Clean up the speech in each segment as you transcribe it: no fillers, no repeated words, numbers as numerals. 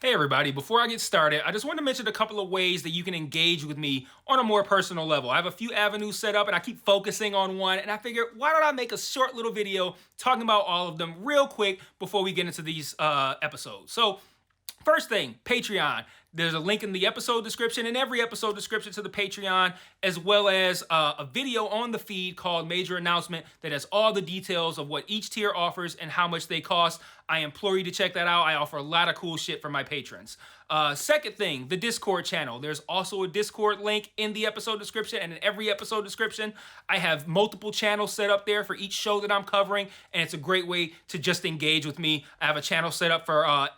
Hey everybody, before I get started, I just want to mention a couple of ways that you can engage with me on a more personal level. I have a few avenues set up and I keep focusing on one, and I figured why don't I make a short little video talking about all of them real quick before we get into these episodes. So first thing, Patreon. There's a link in the episode description, in every episode description to the Patreon, as well as a video on the feed called Major Announcement that has all the details of what each tier offers and how much they cost. I implore you to check that out. I offer a lot of cool shit for my patrons. Second thing, the Discord channel. There's also a Discord link in the episode description and in every episode description. I have multiple channels set up there for each show that I'm covering, and it's a great way to just engage with me. I have a channel set up for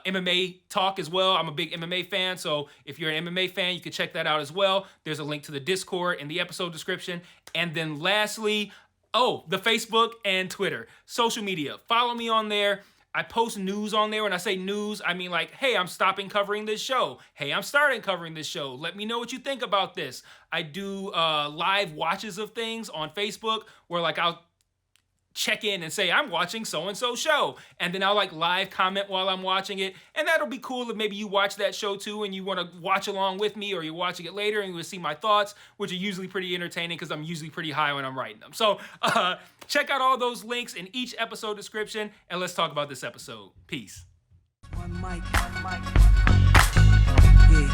MMA talk as well. I'm a big MMA fan, so if you're an MMA fan, you can check that out as well. There's a link to the Discord in the episode description. And then lastly, the Facebook and Twitter. Social media. Follow me on there. I post news on there. When I say news, I mean like, hey, I'm stopping covering this show. Hey, I'm starting covering this show. Let me know what you think about this. I do live watches of things on Facebook where like I'll check in and say I'm watching so-and-so show, and then I'll like live comment while I'm watching it, and that'll be cool if maybe you watch that show too and you want to watch along with me, or you're watching it later and you will see my thoughts, which are usually pretty entertaining because I'm usually pretty high when I'm writing them. So check out all those links in each episode description, and let's talk about this episode. Peace. One mic, one mic. Yeah.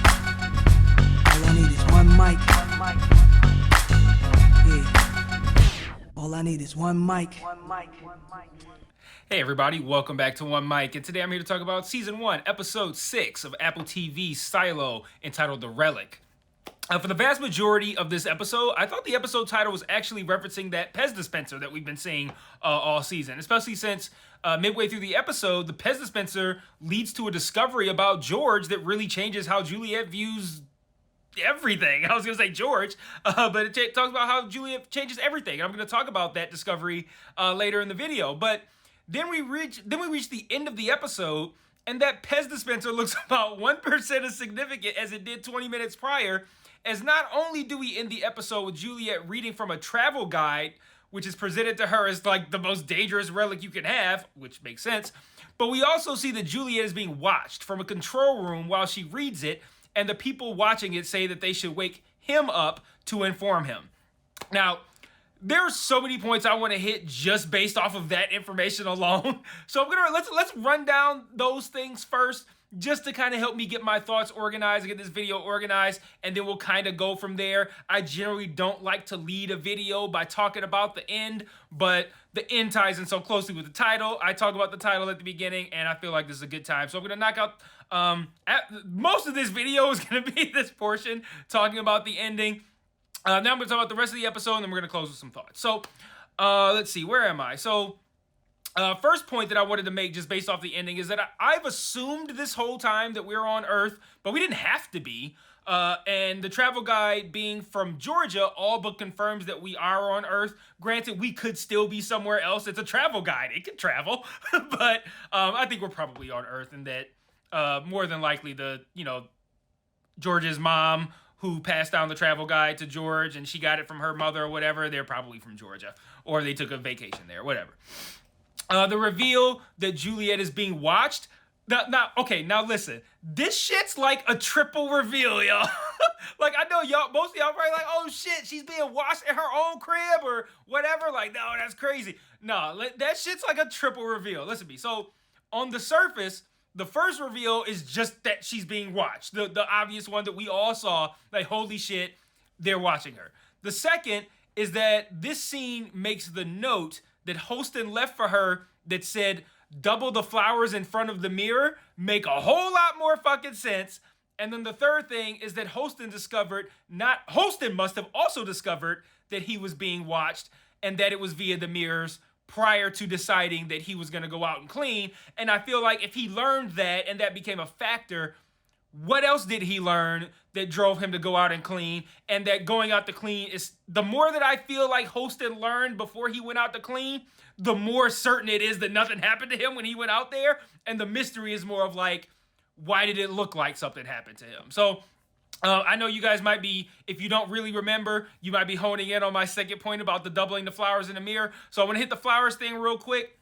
All I need is one mic. One mic. Yeah. All I need is one mic. One mic. One mic. Hey everybody, welcome back to One Mic, and today I'm here to talk about Season 1, Episode 6 of Apple TV's Silo, entitled The Relic. For the vast majority of this episode, I thought the episode title was actually referencing that Pez dispenser that we've been seeing all season, especially since midway through the episode, the Pez dispenser leads to a discovery about George that really changes how Juliet views everything. I was going to say George, but it talks about how Juliet changes everything. And I'm going to talk about that discovery later in the video. But then we reach the end of the episode, and that Pez dispenser looks about 1% as significant as it did 20 minutes prior, as not only do we end the episode with Juliet reading from a travel guide, which is presented to her as like the most dangerous relic you can have, which makes sense, but we also see that Juliet is being watched from a control room while she reads it, and the people watching it say that they should wake him up to inform him. Now, there are so many points I want to hit just based off of that information alone. So let's run down those things first, just to kind of help me get my thoughts organized, get this video organized, and then we'll kind of go from there. I generally don't like to lead a video by talking about the end, but the end ties in so closely with the title. I talk about the title at the beginning, and I feel like this is a good time. So I'm going to knock out most of this video is going to be this portion talking about the ending. Now I'm going to talk about the rest of the episode, and then we're going to close with some thoughts. So let's see, where am I? So first point that I wanted to make just based off the ending is that I've assumed this whole time that we're on Earth, but we didn't have to be. And the travel guide being from Georgia all but confirms that we are on Earth. Granted, we could still be somewhere else. It's a travel guide. It can travel. But I think we're probably on Earth, and that more than likely George's mom, who passed down the travel guide to George and she got it from her mother or whatever, they're probably from Georgia, or they took a vacation there, whatever. The reveal that Juliet is being watched. Now listen. This shit's like a triple reveal, y'all. Like, I know y'all, most of y'all probably like, oh shit, she's being watched in her own crib or whatever. Like, no, that's crazy. No, that shit's like a triple reveal. Listen to me. So, on the surface, the first reveal is just that she's being watched. The obvious one that we all saw, like, holy shit, they're watching her. The second is that this scene makes the note that Holston left for her that said, double the flowers in front of the mirror, make a whole lot more fucking sense. And then the third thing is that Holston must have also discovered that he was being watched and that it was via the mirrors prior to deciding that he was going to go out and clean. And I feel like if he learned that and that became a factor, what else did he learn that drove him to go out and clean? And that going out to clean is, the more that I feel like Holston learned before he went out to clean, the more certain it is that nothing happened to him when he went out there. And the mystery is more of like, why did it look like something happened to him? So I know you guys might be, if you don't really remember, you might be honing in on my second point about the doubling the flowers in the mirror. So I want to hit the flowers thing real quick,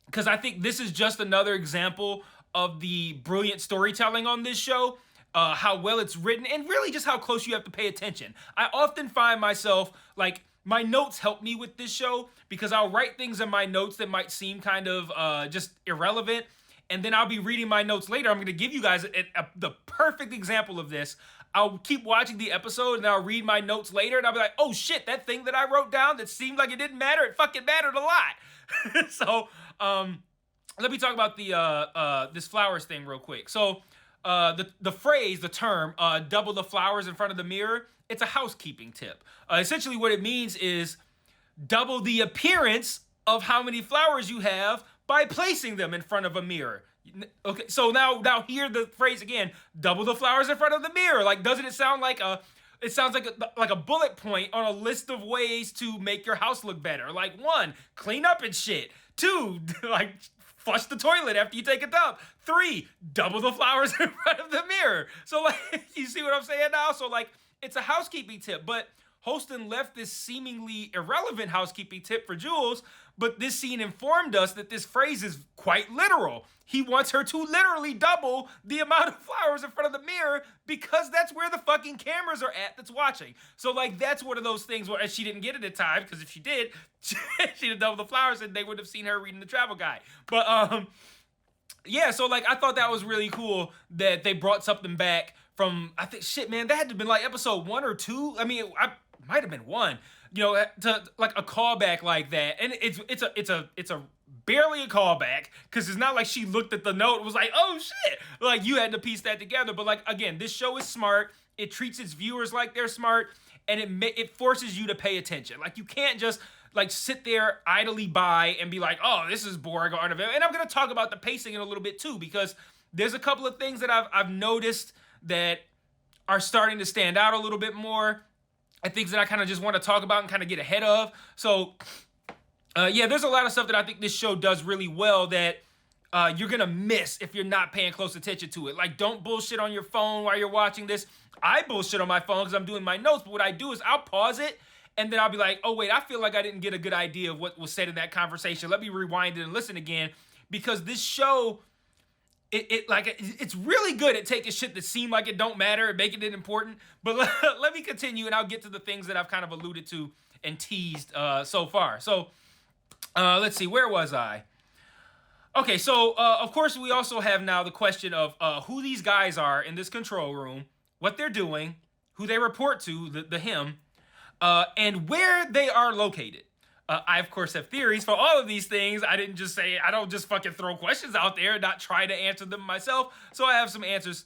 because I think this is just another example of the brilliant storytelling on this show, how well it's written, and really just how close you have to pay attention. I often find myself, like, my notes help me with this show because I'll write things in my notes that might seem kind of just irrelevant, and then I'll be reading my notes later. I'm going to give you guys the perfect example of this. I'll keep watching the episode and I'll read my notes later and I'll be like, oh shit, that thing that I wrote down that seemed like it didn't matter, it fucking mattered a lot. So, let me talk about the this flowers thing real quick. So, the phrase, the term, double the flowers in front of the mirror, it's a housekeeping tip. Essentially what it means is double the appearance of how many flowers you have by placing them in front of a mirror. Okay, so now hear the phrase again, double the flowers in front of the mirror. Like, doesn't it sound like it sounds like a bullet point on a list of ways to make your house look better. Like, 1, clean up and shit. 2, like, flush the toilet after you take a dump. 3, double the flowers in front of the mirror. So, like, you see what I'm saying now? So, like, it's a housekeeping tip, but Holston left this seemingly irrelevant housekeeping tip for Jules, but this scene informed us that this phrase is quite literal. He wants her to literally double the amount of flowers in front of the mirror because that's where the fucking cameras are at that's watching. So, like, that's one of those things where she didn't get it in time, because if she did, she'd have doubled the flowers and they would have seen her reading the travel guide. But, yeah, so, like, I thought that was really cool that they brought something back from, I think, shit, man, that had to have been, like, episode 1 or 2. I mean, I might have been 1, you know, to, like, a callback like that. And it's a barely a callback, because it's not like she looked at the note and was like, oh shit, like, you had to piece that together. But, like, again, this show is smart. It treats its viewers like they're smart, and it forces you to pay attention. Like, you can't just, like, sit there idly by and be like, oh, this is boring or unavailable. And I'm going to talk about the pacing in a little bit too, because there's a couple of things that I've noticed that are starting to stand out a little bit more, and things that I kind of just want to talk about and kind of get ahead of. So, yeah, there's a lot of stuff that I think this show does really well that you're going to miss if you're not paying close attention to it. Like, don't bullshit on your phone while you're watching this. I bullshit on my phone because I'm doing my notes, but what I do is I'll pause it, and then I'll be like, oh, wait, I feel like I didn't get a good idea of what was said in that conversation. Let me rewind it and listen again, because this show, it's really good at taking shit that seem like it don't matter and making it important. But let me continue, and I'll get to the things that I've kind of alluded to and teased so far. So, let's see, where was I? Okay, so, of course, we also have now the question of who these guys are in this control room, what they're doing, who they report to, the him, and where they are located. I, of course, have theories for all of these things. I don't just fucking throw questions out there and not try to answer them myself. So I have some answers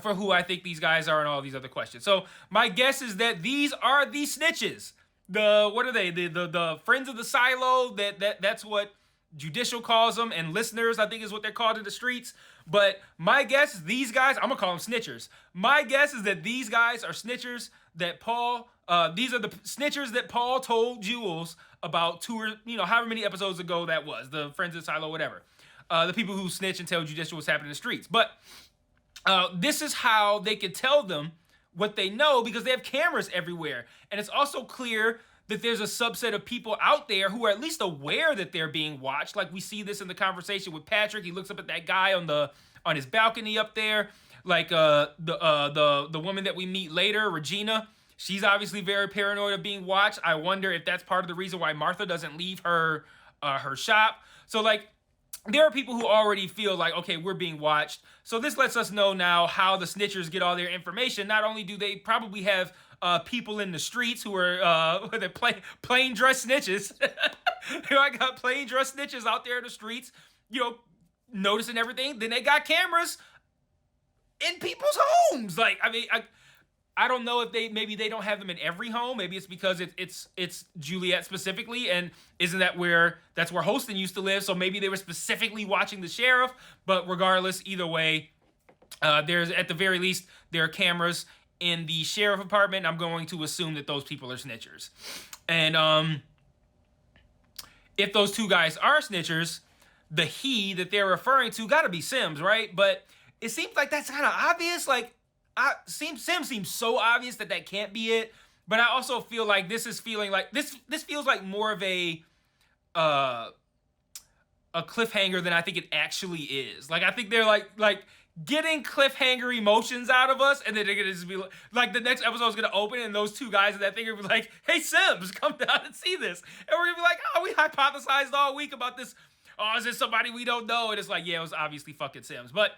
for who I think these guys are and all these other questions. So my guess is that these are the snitches. What are they? The friends of the silo, that's what Judicial calls them, and listeners, I think, is what they're called in the streets. But my guess is these guys, I'm gonna call them snitchers. My guess is that these guys are snitchers that these are the snitchers that Paul told Jules about 2 or, however many episodes ago that was, the friends of the silo, whatever. The people who snitch and tell Judicial what's happening in the streets. But this is how they can tell them what they know, because they have cameras everywhere. And it's also clear that there's a subset of people out there who are at least aware that they're being watched. Like, we see this in the conversation with Patrick. He looks up at that guy on his balcony up there. Like, the woman that we meet later, Regina, she's obviously very paranoid of being watched. I wonder if that's part of the reason why Martha doesn't leave her shop. So, like, there are people who already feel like, okay, we're being watched. So this lets us know now how the snitchers get all their information. Not only do they probably have people in the streets who are they're plain dress snitches. I got plain dress snitches out there in the streets, noticing everything. Then they got cameras in people's homes. Like, I mean, I don't know if maybe they don't have them in every home. Maybe it's because it's Juliet specifically, and that's where Holston used to live. So maybe they were specifically watching the sheriff. But regardless, either way, there's, at the very least, there are cameras in the sheriff apartment. I'm going to assume that those people are snitchers. And if those 2 guys are snitchers, the he that they're referring to got to be Sims, right? But it seems like that's kind of obvious. Like, Sims seems so obvious that can't be it. But I also feel like this is feeling like this feels like more of a a cliffhanger than I think it actually is. Like, I think they're like getting cliffhanger emotions out of us, and then they're gonna just be like the next episode is gonna open, and those two guys in that thing are gonna be like, "Hey Sims, come down and see this," and we're gonna be like, "Oh, we hypothesized all week about this. Oh, is it somebody we don't know?" And it's like, yeah, it was obviously fucking Sims, but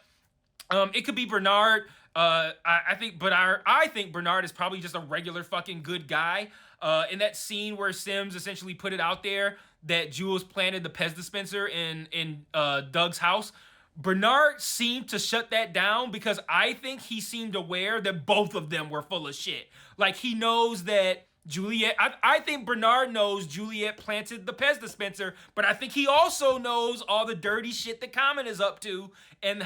it could be Bernard. I think Bernard is probably just a regular fucking good guy. In that scene where Sims essentially put it out there that Jules planted the Pez dispenser in Doug's house, Bernard seemed to shut that down because I think he seemed aware that both of them were full of shit. Like, he knows that Juliet, I think Bernard knows Juliet planted the Pez dispenser, but I think he also knows all the dirty shit that Common is up to, and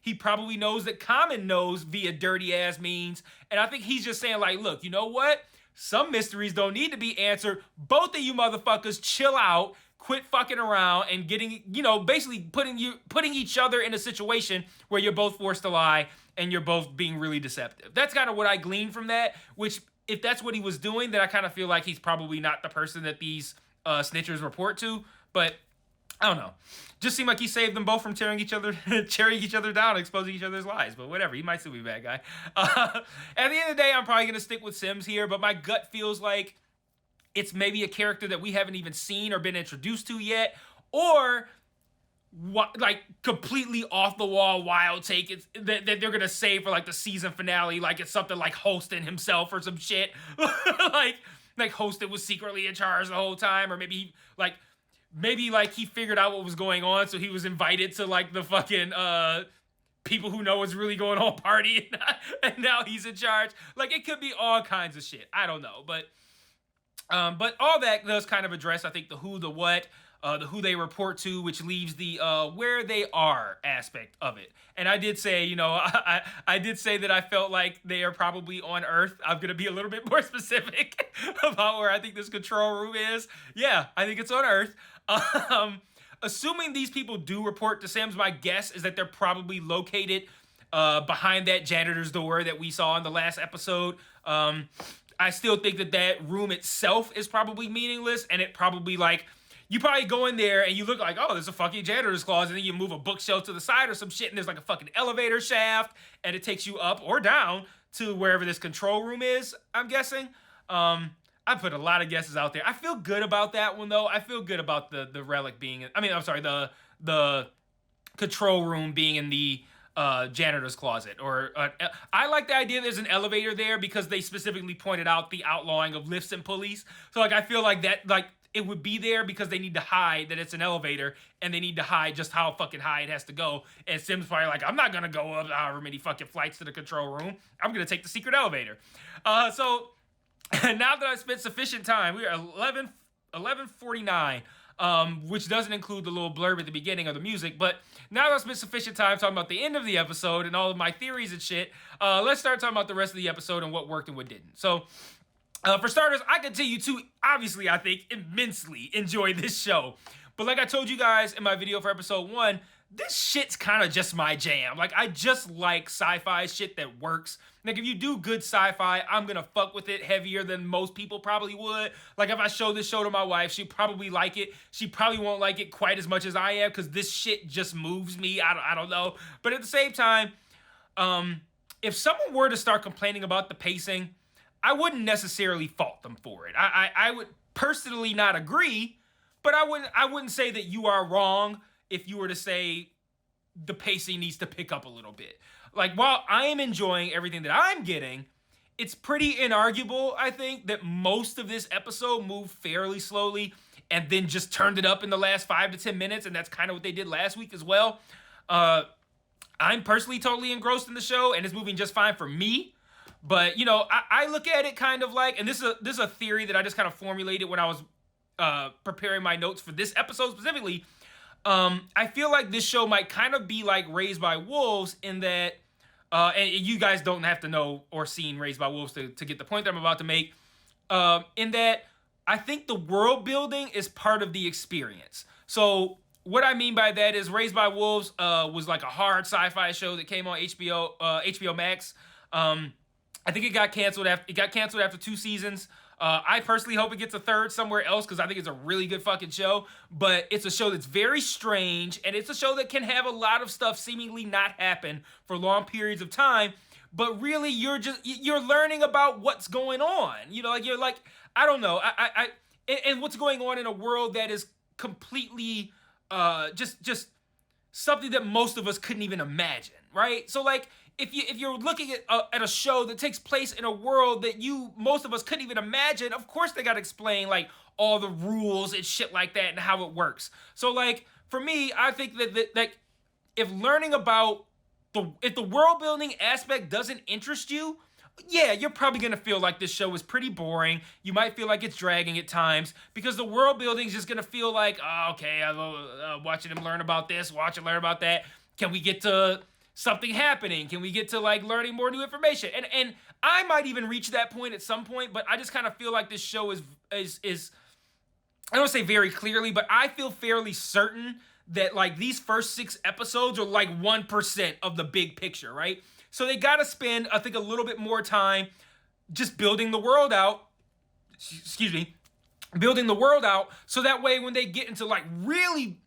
he probably knows that Common knows via dirty ass means, and I think he's just saying like, look, you know what? Some mysteries don't need to be answered. Both of you motherfuckers chill out, quit fucking around, and getting, basically putting each other in a situation where you're both forced to lie and you're both being really deceptive. That's kind of what I gleaned from that, which, if that's what he was doing, then I kind of feel like he's probably not the person that these snitchers report to. But I don't know. Just seemed like he saved them both from tearing each other down, exposing each other's lies. But whatever, he might still be a bad guy. At the end of the day, I'm probably gonna stick with Sims here. But my gut feels like it's maybe a character that we haven't even seen or been introduced to yet, or like completely off the wall wild take that they're gonna save for like the season finale, like it's something like Holston himself or some shit. like Holston was secretly in charge the whole time, or maybe he figured out what was going on, so he was invited to like the fucking people who know what's really going on party, and now he's in charge. Like, it could be all kinds of shit. I don't know, but all that does kind of address, I think, the who, the what, the who they report to, which leaves the where they are aspect of it. And I did say, I did say that I felt like they are probably on Earth. I'm going to be a little bit more specific about where I think this control room is. Yeah, I think it's on Earth. Assuming these people do report to Sims, my guess is that they're probably located behind that janitor's door that we saw in the last episode. I still think that room itself is probably meaningless, and it probably, like, you probably go in there and you look like, oh, there's a fucking janitor's closet, and then you move a bookshelf to the side or some shit, and there's like a fucking elevator shaft, and it takes you up or down to wherever this control room is, I'm guessing. I put a lot of guesses out there. I feel good about that one, though. I feel good about the relic being, the control room being in the janitor's closet. Or I like the idea there's an elevator there because they specifically pointed out the outlawing of lifts and pulleys. So like, I feel like that, like, it would be there because they need to hide that it's an elevator, and they need to hide just how fucking high it has to go. And Sim's probably like, I'm not gonna go up however many fucking flights to the control room. I'm gonna take the secret elevator. So now that I've spent sufficient time, we are 11:49. Which doesn't include the little blurb at the beginning of the music. But now that I've spent sufficient time talking about the end of the episode and all of my theories and shit, let's start talking about the rest of the episode and what worked and what didn't. So, for starters, I continue to, obviously, I think, immensely enjoy this show. But like I told you guys in my video for episode 1, this shit's kind of just my jam. Like, I just like sci-fi shit that works. Like, if you do good sci-fi, I'm gonna fuck with it heavier than most people probably would. Like, if I show this show to my wife, she'd probably like it. She probably won't like it quite as much as I am, because this shit just moves me. I don't know. But at the same time, if someone were to start complaining about the pacing, I wouldn't necessarily fault them for it. I would personally not agree, but I wouldn't say that you are wrong if you were to say the pacing needs to pick up a little bit. Like, while I am enjoying everything that I'm getting, it's pretty inarguable, I think, that most of this episode moved fairly slowly and then just turned it up in the last 5 to 10 minutes, and that's kind of what they did last week as well. I'm personally totally engrossed in the show, and it's moving just fine for me. But, I look at it kind of like, and this is a theory that I just kind of formulated when I was preparing my notes for this episode specifically. I feel like this show might kind of be like Raised by Wolves in that, and you guys don't have to know or seen Raised by Wolves to get the point that I'm about to make, in that I think the world building is part of the experience. So what I mean by that is Raised by Wolves was like a hard sci-fi show that came on HBO Max. I think it got canceled after 2 seasons. I personally hope it gets a third somewhere else because I think it's a really good fucking show. But it's a show that's very strange, and it's a show that can have a lot of stuff seemingly not happen for long periods of time. But really, you're learning about what's going on. You know, like you're like, I don't know, and what's going on in a world that is completely just something that most of us couldn't even imagine, right? So like, if you're looking at a show that takes place in a world that most of us couldn't even imagine, of course they gotta explain like all the rules and shit like that and how it works. So like, for me, I think that like, if learning about if the world building aspect doesn't interest you, yeah, you're probably gonna feel like this show is pretty boring. You might feel like it's dragging at times because the world building is just gonna feel like, oh, okay, I'm watching him learn about this, watch him learn about that. Can we get to something happening? Can we get to like learning more new information? And I might even reach that point at some point, but I just kind of feel like this show is I don't say very clearly, but I feel fairly certain that like these first 6 episodes are like 1% of the big picture, right? So they gotta spend, I think, a little bit more time just building the world out. Building the world out so that way when they get into like really,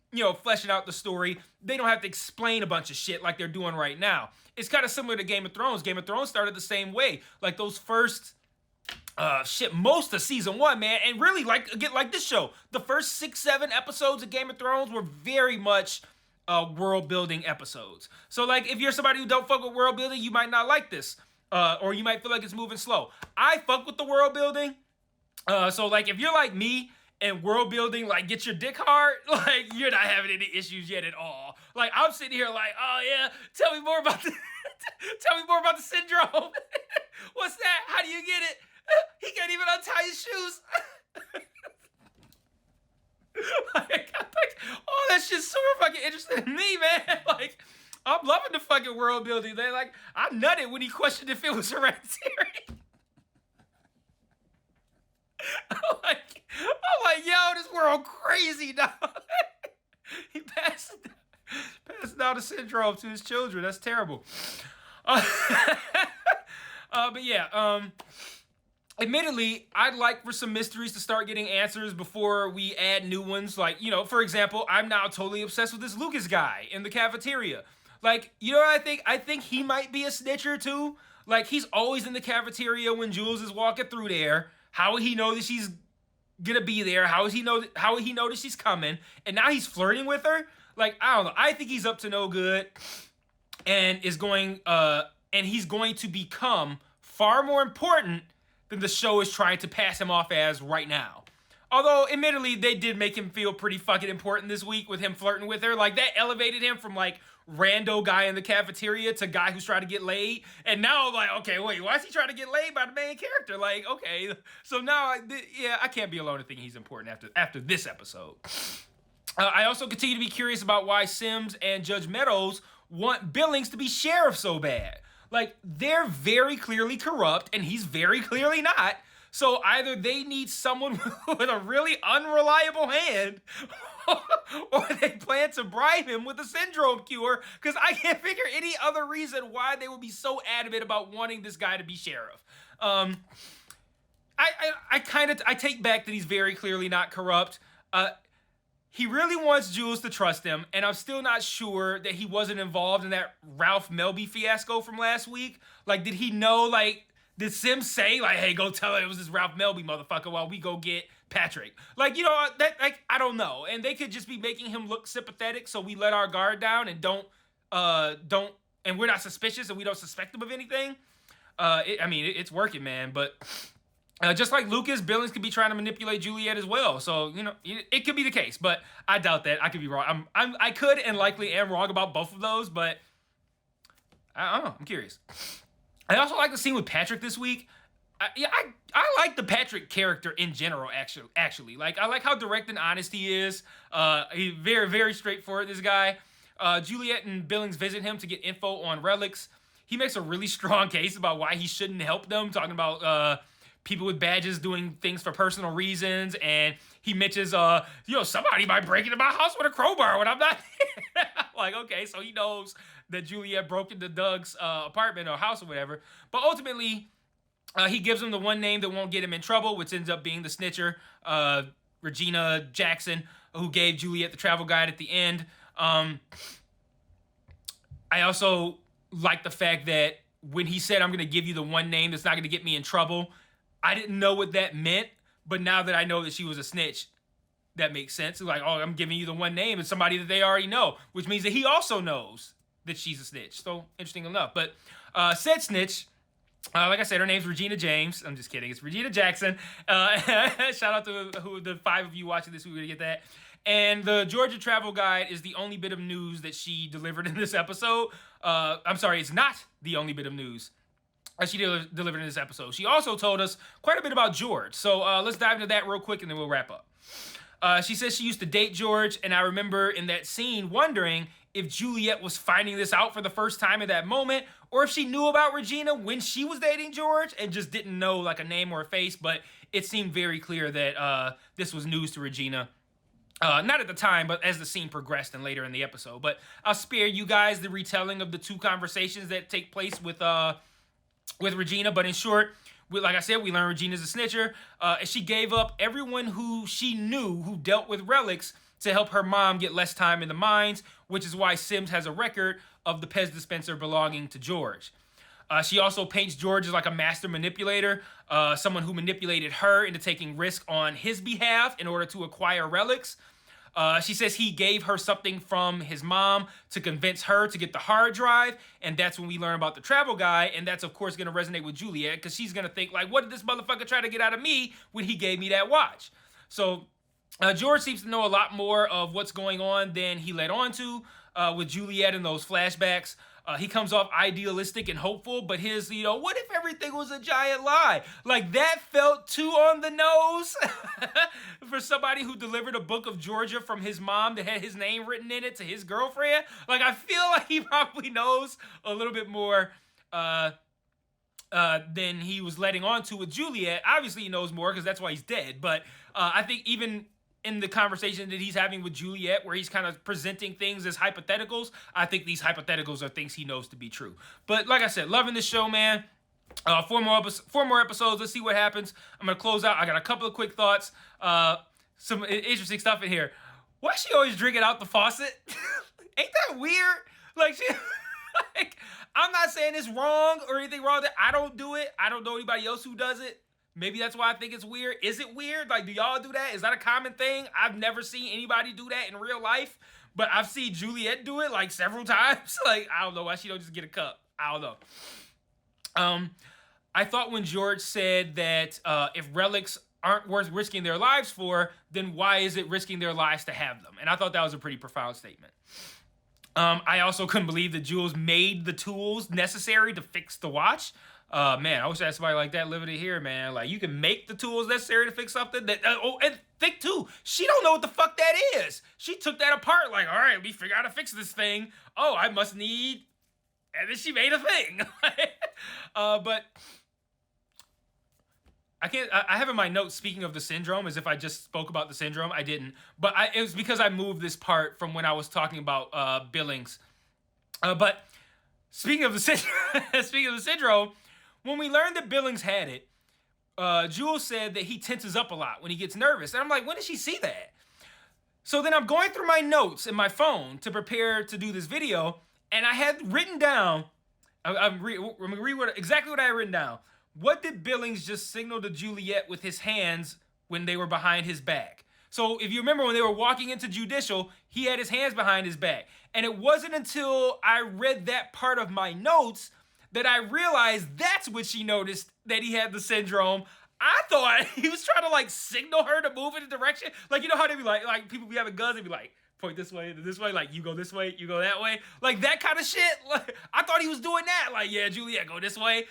fleshing out the story, they don't have to explain a bunch of shit like they're doing right now. It's kind of similar to Game of Thrones. Game of Thrones started the same way. Like those first most of season 1, man, and really like this show, the first 6-7 episodes of Game of Thrones were very much world building episodes. So like, if you're somebody who don't fuck with world building, you might not like this, or you might feel like it's moving slow. I fuck with the world building. So like, if you're like me and world building like gets your dick hard, like you're not having any issues yet at all. Like I'm sitting here like, oh yeah, tell me more about the tell me more about the syndrome. What's that? How do you get it? He can't even untie his shoes. like, oh, that shit's super fucking interesting to me, man. Like, I'm loving the fucking world building. Man. Like, I nutted when he questioned if it was hereditary. I'm like, yo, this world crazy, dog. He passed down the syndrome to his children. That's terrible. But yeah, admittedly, I'd like for some mysteries to start getting answers before we add new ones. Like, for example, I'm now totally obsessed with this Lucas guy in the cafeteria. Like, you know what I think? I think he might be a snitcher too. Like, he's always in the cafeteria when Jules is walking through there. How would he know that she's gonna be there? How would he know that she's coming? And now he's flirting with her? Like, I don't know. I think he's up to no good and he's going to become far more important than the show is trying to pass him off as right now. Although, admittedly, they did make him feel pretty fucking important this week with him flirting with her. Like, that elevated him from, like, rando guy in the cafeteria to guy who's trying to get laid. And now I'm like, okay, wait, why is he trying to get laid by the main character? Like, okay. So now, I can't be alone in thinking he's important after this episode. I also continue to be curious about why Sims and Judge Meadows want Billings to be sheriff so bad. Like, they're very clearly corrupt, and he's very clearly not. So either they need someone with a really unreliable hand, or they plan to bribe him with a syndrome cure, because I can't figure any other reason why they would be so adamant about wanting this guy to be sheriff. I take back that he's very clearly not corrupt. He really wants Jules to trust him, and I'm still not sure that he wasn't involved in that Ralph Melby fiasco from last week. Like, did he know, like, did Sims say, like, hey, go tell her it was this Ralph Melby motherfucker while we go get Patrick? Like, I don't know. And they could just be making him look sympathetic, so we let our guard down and and we're not suspicious and we don't suspect him of anything. It's working, man, but... just like Lucas, Billings could be trying to manipulate Juliet as well. So, it could be the case, but I doubt that. I could be wrong. I could and likely am wrong about both of those, but I don't know. I'm curious. I also like the scene with Patrick this week. I like the Patrick character in general, actually. Like, I like how direct and honest he is. He's very, very straightforward, this guy. Juliet and Billings visit him to get info on relics. He makes a really strong case about why he shouldn't help them, talking about... people with badges doing things for personal reasons, and he mentions, somebody might break into my house with a crowbar when I'm not here. Like, okay, so he knows that Juliet broke into Doug's apartment or house or whatever. But ultimately, He gives him the one name that won't get him in trouble, which ends up being the snitcher, Regina Jackson, who gave Juliet the travel guide at the end. I also like the fact that when he said, I'm going to give you the one name that's not going to get me in trouble, I didn't know what that meant. But now that I know that she was a snitch, that makes sense. It's like, oh, I'm giving you the one name. It's somebody that they already know, which means that he also knows that she's a snitch. So interesting enough. But said snitch, like I said, her name's Regina James. I'm just kidding. It's Regina Jackson. Shout out to the 5 of you watching this who are going to get that. And the Georgia travel guide is the only bit of news that she delivered in this episode. I'm sorry, it's not the only bit of news she delivered in this episode. She also told us quite a bit about George. So let's dive into that real quick and then we'll wrap up. She says she used to date George, and I remember in that scene wondering if Juliet was finding this out for the first time in that moment, or if she knew about Regina when she was dating George and just didn't know like a name or a face, but it seemed very clear that this was news to Regina. Not at the time, but as the scene progressed and later in the episode. But I'll spare you guys the retelling of the 2 conversations that take place with Regina. But in short, like I said, we learned Regina's a snitcher. She gave up everyone who she knew who dealt with relics to help her mom get less time in the mines, which is why Sims has a record of the Pez dispenser belonging to George. She also paints George as like a master manipulator, someone who manipulated her into taking risk on his behalf in order to acquire relics. She says he gave her something from his mom to convince her to get the hard drive, and that's when we learn about the travel guy, and that's of course going to resonate with Juliet, because she's going to think like, what did this motherfucker try to get out of me when he gave me that watch? So George seems to know a lot more of what's going on than he let on to with Juliet in those flashbacks. He comes off idealistic and hopeful, but his, what if everything was a giant lie? Like, that felt too on the nose for somebody who delivered a book of Georgia from his mom that had his name written in it to his girlfriend. Like, I feel like he probably knows a little bit more than he was letting on to with Juliet. Obviously, he knows more because that's why he's dead. But I think even in the conversation that he's having with Juliet, where he's kind of presenting things as hypotheticals, I think these hypotheticals are things he knows to be true. But like I said, loving this show, man. 4 more episodes. Let's see what happens. I'm going to close out. I got a couple of quick thoughts. Some interesting stuff in here. Why is she always drinking out the faucet? Ain't that weird? Like, I'm not saying it's wrong or anything wrong that I don't do it. I don't know anybody else who does it. Maybe that's why I think it's weird. Is it weird? Like, do y'all do that? Is that a common thing? I've never seen anybody do that in real life, but I've seen Juliet do it like several times. Like, I don't know why she don't just get a cup. I don't know. I thought when George said that if relics aren't worth risking their lives for, then why is it risking their lives to have them? And I thought that was a pretty profound statement. I also couldn't believe that Jules made the tools necessary to fix the watch. Man, I wish I had somebody like that living in here, man. Like, you can make the tools necessary to fix something that, and think too, she don't know what the fuck that is. She took that apart like, all right, let me figure out how to fix this thing. Oh, I must need, and then she made a thing. But I have in my notes, speaking of the syndrome, as if I just spoke about the syndrome. I didn't, but it was because I moved this part from when I was talking about Billings. But speaking of the syndrome, when we learned that Billings had it, Jules said that he tenses up a lot when he gets nervous. And I'm like, when did she see that? So then I'm going through my notes in my phone to prepare to do this video, and I had written down, I'm going to read exactly what I had written down. What did Billings just signal to Juliet with his hands when they were behind his back? So if you remember when they were walking into Judicial, he had his hands behind his back. And it wasn't until I read that part of my notes that I realized that's what she noticed, that he had the syndrome. I thought he was trying to like signal her to move in a direction. Like, you know how they be like people be having guns, they be like, point this way, like you go this way, you go that way. Like that kind of shit. Like, I thought he was doing that. Like, yeah, Juliet, go this way.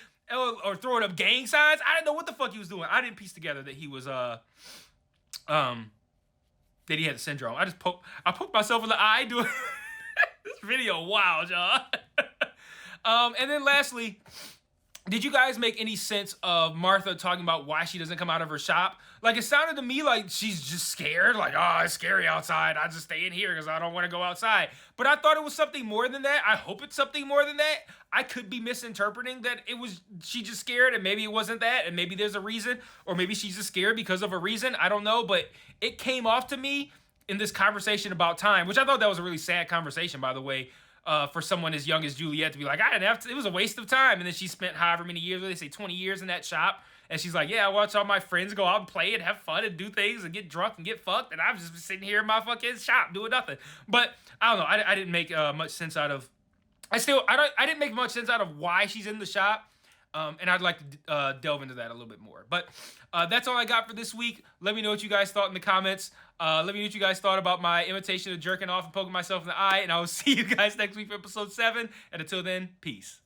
Or throwing up gang signs. I didn't know what the fuck he was doing. I didn't piece together that he was that he had the syndrome. I poked myself in the eye doing this video. Wow, y'all. And then lastly, did you guys make any sense of Martha talking about why she doesn't come out of her shop? Like, it sounded to me like she's just scared. Like, oh, it's scary outside. I just stay in here because I don't want to go outside. But I thought it was something more than that. I hope it's something more than that. I could be misinterpreting that it was she just scared and maybe it wasn't that and maybe there's a reason, or maybe she's just scared because of a reason. I don't know, but it came off to me in this conversation about time, which I thought that was a really sad conversation, by the way. For someone as young as Juliet to be like, I didn't have to, it was a waste of time. And then she spent however many years, they say 20 years in that shop. And she's like, yeah, I watch all my friends go out and play and have fun and do things and get drunk and get fucked. And I'm just sitting here in my fucking shop doing nothing. But I don't know. I didn't make much sense out of, I didn't make much sense out of why she's in the shop. And I'd like to delve into that a little bit more. But that's all I got for this week. Let me know what you guys thought in the comments. Let me know what you guys thought about my imitation of jerking off and poking myself in the eye. And I will see you guys next week for episode 7. And until then, peace.